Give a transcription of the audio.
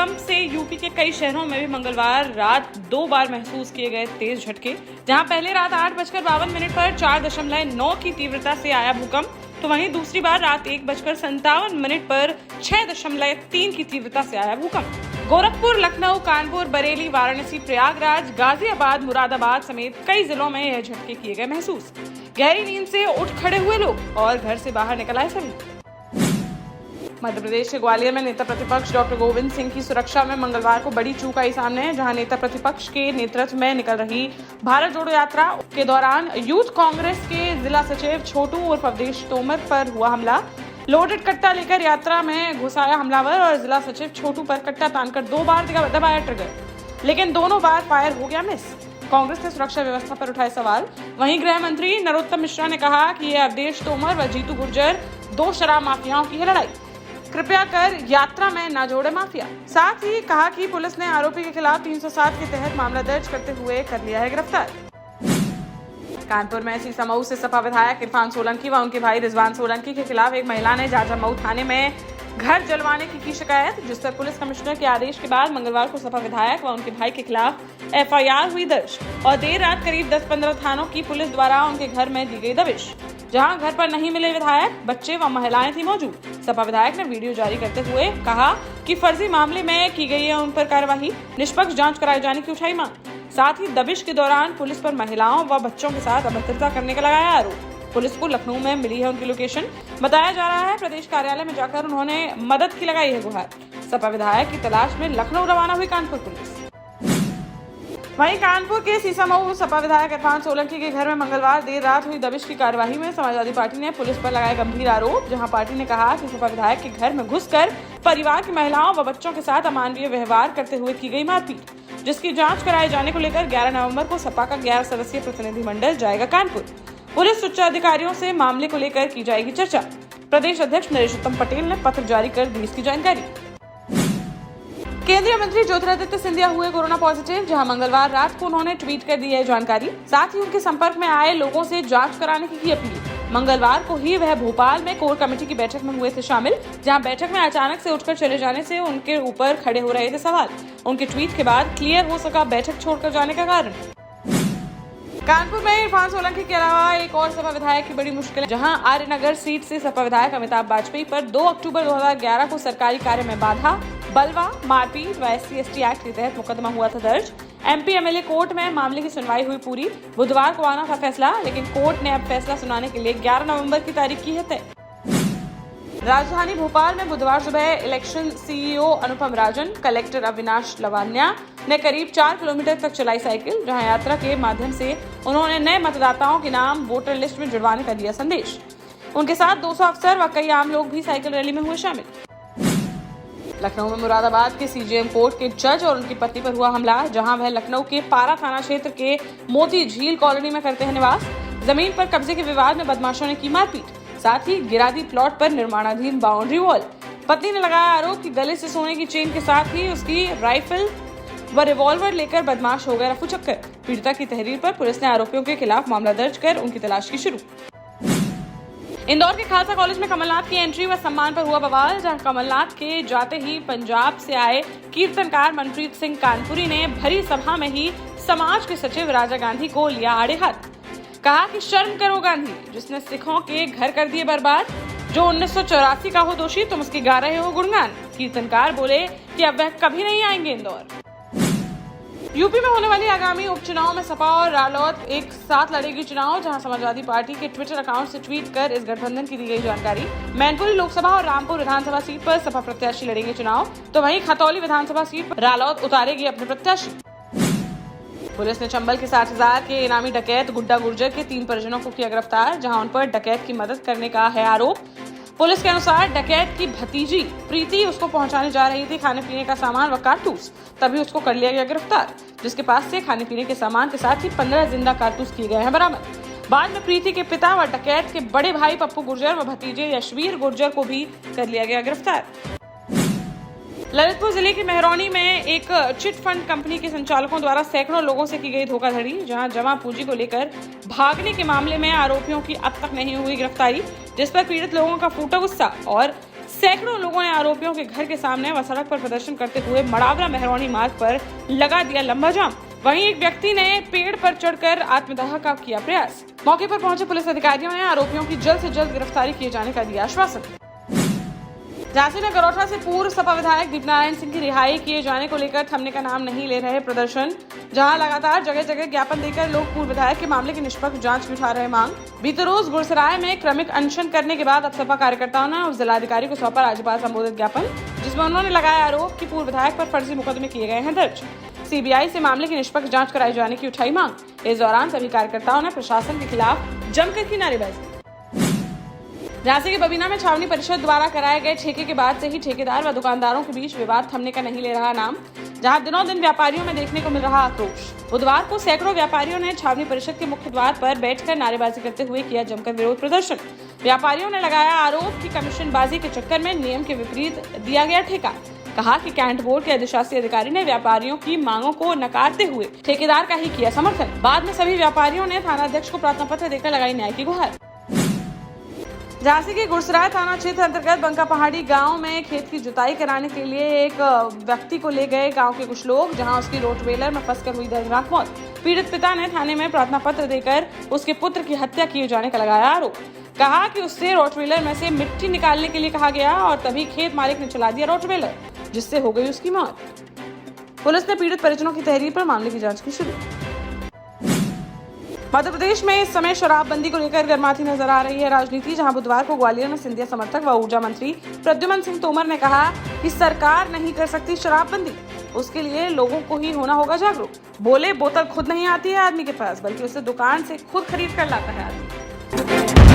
भूकंप से यूपी के कई शहरों में भी मंगलवार रात 2 बार महसूस किए गए तेज झटके। जहां पहले रात 8:52 पर 4.9 की तीव्रता से आया भूकंप, तो वहीं दूसरी बार रात 1:57 पर 6.3 की तीव्रता से आया भूकंप। गोरखपुर, लखनऊ, कानपुर, बरेली, वाराणसी, प्रयागराज, गाजियाबाद, मुरादाबाद समेत कई जिलों में यह झटके किए गए महसूस। गहरी नींद से उठ खड़े हुए लोग और घर से बाहर निकल आए सभी। मध्य प्रदेश के ग्वालियर में नेता प्रतिपक्ष डॉक्टर गोविंद सिंह की सुरक्षा में मंगलवार को बड़ी चूक आई सामने, जहां नेता प्रतिपक्ष के नेतृत्व में निकल रही भारत जोड़ो यात्रा के दौरान यूथ कांग्रेस के जिला सचिव छोटू और अवधेश तोमर पर हुआ हमला। लोडेड कट्टा लेकर यात्रा में घुसाया हमलावर और जिला सचिव छोटू पर कट्टा तानकर 2 बार दबाया ट्रिगर, लेकिन दोनों बार फायर हो गया मिस। कांग्रेस ने सुरक्षा व्यवस्था पर उठाए सवाल। वहीं गृह मंत्री नरोत्तम मिश्रा ने कहा कि यह अवधेश तोमर व जीतू गुर्जर 2 शराब माफियाओं की है लड़ाई, कृपया कर यात्रा में न जोड़े माफिया। साथ ही कहा कि पुलिस ने आरोपी के खिलाफ 307 के तहत मामला दर्ज करते हुए कर लिया है गिरफ्तार। कानपुर में सीसामऊ से सपा विधायक इरफान सोलंकी व उनके भाई रिजवान सोलंकी के खिलाफ एक महिला ने जाजामऊ थाने में घर जलवाने की शिकायत, जिस पर पुलिस कमिश्नर के आदेश के बाद मंगलवार को सपा विधायक व उनके भाई के खिलाफ FIR हुई दर्ज और देर रात करीब 10-15 थानों की पुलिस द्वारा उनके घर में दी गई दबिश, जहां घर पर नहीं मिले विधायक, बच्चे व महिलाएं थी मौजूद। सपा विधायक ने वीडियो जारी करते हुए कहा कि फर्जी मामले में की गई है उन पर कार्यवाही, निष्पक्ष जांच कराए जाने की उठाई मांग। साथ ही दबिश के दौरान पुलिस पर महिलाओं व बच्चों के साथ अभद्रता करने का लगाया आरोप। पुलिस को लखनऊ में मिली है उनकी लोकेशन, बताया जा रहा है प्रदेश कार्यालय में जाकर उन्होंने मदद की लगाई है गुहार। सपा विधायक की तलाश में लखनऊ रवाना हुई कानपुर पुलिस। वहीं कानपुर के सीसामऊ सपा विधायक इरफान सोलंकी के घर में मंगलवार देर रात हुई दबिश की कार्यवाही में समाजवादी पार्टी ने पुलिस पर लगाए गंभीर आरोप, जहां पार्टी ने कहा कि सपा विधायक के घर में घुसकर परिवार की महिलाओं व बच्चों के साथ अमानवीय व्यवहार करते हुए की गई मारपीट, जिसकी जांच कराए जाने को लेकर 11 नवंबर को सपा का 11 सदस्यीय प्रतिनिधिमंडल जाएगा कानपुर। पुलिस उच्च अधिकारियों से मामले को लेकर की जाएगी चर्चा। प्रदेश अध्यक्ष नरेशोत्तम पटेल ने पत्र जारी कर दी इसकी जानकारी। केंद्रीय मंत्री ज्योतिरादित्य सिंधिया हुए कोरोना पॉजिटिव, जहां मंगलवार रात को उन्होंने ट्वीट कर दी है जानकारी। साथ ही उनके संपर्क में आए लोगों से जांच कराने की अपील। मंगलवार को ही वह भोपाल में कोर कमेटी की बैठक में हुए थे शामिल, जहां बैठक में अचानक से उठकर चले जाने से उनके ऊपर खड़े हो रहे थे सवाल। उनके ट्वीट के बाद क्लियर हो सका बैठक छोड़कर जाने का कारण। कानपुर में इरफान सोलंकी के अलावा एक और सपा विधायक की बड़ी मुश्किल, जहां आर्यनगर सीट से सपा विधायक अमिताभ वाजपेयी पर 2 अक्टूबर 2011 को सरकारी कार्य में बाधा, बलवा, मारपीट व SC/ST एक्ट के तहत मुकदमा हुआ था दर्ज। MP MLA कोर्ट में मामले की सुनवाई हुई पूरी। बुधवार को आना था फैसला, लेकिन कोर्ट ने अब फैसला सुनाने के लिए 11 नवंबर की तारीख की है तय। राजधानी भोपाल में बुधवार सुबह election CEO Anupam Rajan, collector Avinash Lavania ने करीब 4 किलोमीटर तक चलाई साइकिल, जहां यात्रा के माध्यम से उन्होंने नए मतदाताओं के नाम वोटर लिस्ट में जुड़वाने का दिया संदेश। उनके साथ 200 अफसर व कई आम लोग भी साइकिल रैली में हुए शामिल। लखनऊ में मुरादाबाद के CJM कोर्ट के जज और उनकी पत्नी पर हुआ हमला, जहां वह लखनऊ के पारा थाना क्षेत्र के मोती झील कॉलोनी में करते हैं निवास। जमीन पर कब्जे के विवाद में बदमाशों ने की मारपीट, साथ ही गिरा दी प्लॉट पर निर्माणाधीन बाउंड्री वॉल। पत्नी ने लगाया आरोप कि गले से सोने की चेन के साथ ही उसकी राइफल व रिवॉल्वर लेकर बदमाश हो गए रफू चक्कर। पीड़िता की तहरीर पर पुलिस ने आरोपियों के खिलाफ मामला दर्ज कर उनकी तलाश की शुरू। इंदौर के खालसा कॉलेज में कमलनाथ की एंट्री व सम्मान पर हुआ बवाल, जहां कमलनाथ के जाते ही पंजाब से आए कीर्तनकार मनप्रीत सिंह कानपुरी ने भरी सभा में ही समाज के सचिव राजा गांधी को लिया आड़े हाथ। कहा कि शर्म करो गांधी, जिसने सिखों के घर कर दिए बर्बाद। जो 1984 का हो दोषी, तुम उसके गा रहे हो गुणगान। कीर्तनकार बोले कि अब वह कभी नहीं आएंगे इंदौर। यूपी में होने वाली आगामी उपचुनाव में सपा और रालोद एक साथ लड़ेगी चुनाव, जहां समाजवादी पार्टी के ट्विटर अकाउंट से ट्वीट कर इस गठबंधन की दी गई जानकारी। मैनपुरी लोकसभा और रामपुर विधानसभा सीट पर सपा प्रत्याशी लड़ेंगे चुनाव, तो वहीं खतौली विधानसभा सीट पर रालोद उतारेगी अपने प्रत्याशी। पुलिस ने चंबल के 60,000 के इनामी डकैत गुड्डा गुर्जर के 3 परिजनों को किया गिरफ्तार, जहां उन पर डकैत की मदद करने का है आरोप। पुलिस के अनुसार डकैत की भतीजी प्रीति उसको पहुंचाने जा रही थी खाने पीने का सामान व कारतूस, तभी उसको कर लिया गया गिरफ्तार, जिसके पास से खाने पीने के सामान के साथ ही 15 जिंदा कारतूस किए गए हैं बरामद। बाद में प्रीति के पिता व डकैत के बड़े भाई पप्पू गुर्जर व भतीजे यशवीर गुर्जर को भी कर लिया गया गिरफ्तार। ललितपुर जिले के मेहरौनी में एक चिट फंड कंपनी के संचालकों द्वारा सैकड़ों लोगों से की गई धोखाधड़ी, जहां जमा पूंजी को लेकर भागने के मामले में आरोपियों की अब तक नहीं हुई गिरफ्तारी, जिस पर पीड़ित लोगों का फूटा गुस्सा और सैकड़ों लोगों ने आरोपियों के घर के सामने व सड़क पर प्रदर्शन करते हुए मड़ावरा मेहरौनी मार्ग पर लगा दिया लंबा जाम। वहीं एक व्यक्ति ने पेड़ पर चढ़कर आत्मदाह का किया प्रयास। मौके पर पहुंचे पुलिस अधिकारियों ने आरोपियों की जल्द से जल्द गिरफ्तारी किए जाने का दिया आश्वासन। झांसी में गरोठा से पूर्व सपा विधायक दीपनारायण सिंह की रिहाई किए जाने को लेकर थमने का नाम नहीं ले रहे प्रदर्शन। जहां लगातार जगह जगह ज्ञापन देकर लोग पूर्व विधायक के मामले की निष्पक्ष जांच की उठा रहे मांग। बीते रोज गुरसराय में क्रमिक अनशन करने के बाद अब सपा कार्यकर्ताओं ने उस जिलाधिकारी को सौंपा राज्यपाल संबोधित ज्ञापन, जिसमें उन्होंने लगाया आरोप कि पूर्व विधायक पर फर्जी मुकदमे किए गए हैं दर्ज। सीबीआई से मामले की निष्पक्ष जांच कराए जाने की उठाई मांग। इस दौरान सभी कार्यकर्ताओं ने प्रशासन के खिलाफ जमकर की नारेबाजी। झांसी के बबीना में छावनी परिषद द्वारा कराए गए ठेके के बाद से ही ठेकेदार व दुकानदारों के बीच विवाद थमने का नहीं ले रहा नाम, जहां दिनों दिन व्यापारियों में देखने को मिल रहा आक्रोश। बुधवार को सैकड़ों व्यापारियों ने छावनी परिषद के मुख्य द्वार पर बैठकर नारेबाजी करते हुए किया जमकर विरोध प्रदर्शन। व्यापारियों ने लगाया आरोप कि कमीशनबाजी के चक्कर में नियम के विपरीत दिया गया ठेका। कहा कि कैंट बोर्ड के अधिशासी अधिकारी ने व्यापारियों की मांगों को नकारते हुए ठेकेदार का ही किया समर्थन। बाद में सभी व्यापारियों ने थानाध्यक्ष को प्रार्थना पत्र देकर लगाई न्याय की गुहार। झांसी के गुरसराय थाना क्षेत्र अंतर्गत बंका पहाड़ी गांव में खेत की जुताई कराने के लिए एक व्यक्ति को ले गए गांव के कुछ लोग, जहां उसकी रोटवेलर में फंसकर हुई दर्दनाक मौत। पीड़ित पिता ने थाने में प्रार्थना पत्र देकर उसके पुत्र की हत्या किए जाने का लगाया आरोप। कहा कि उससे रोटवेलर में से मिट्टी निकालने के लिए कहा गया और तभी खेत मालिक ने चला दिया रोटवेलर, जिससे हो गई उसकी मौत। पुलिस ने पीड़ित परिजनों की तहरीर पर मामले की जाँच की शुरू। मध्य प्रदेश में इस समय शराबबंदी को लेकर गर्माती नजर आ रही है राजनीति, जहां बुधवार को ग्वालियर में सिंधिया समर्थक व ऊर्जा मंत्री प्रद्युमन सिंह तोमर ने कहा कि सरकार नहीं कर सकती शराबबंदी, उसके लिए लोगों को ही होना होगा जागरूक। बोले बोतल खुद नहीं आती है आदमी के पास, बल्कि उसे दुकान से खुद खरीद कर लाता है आदमी।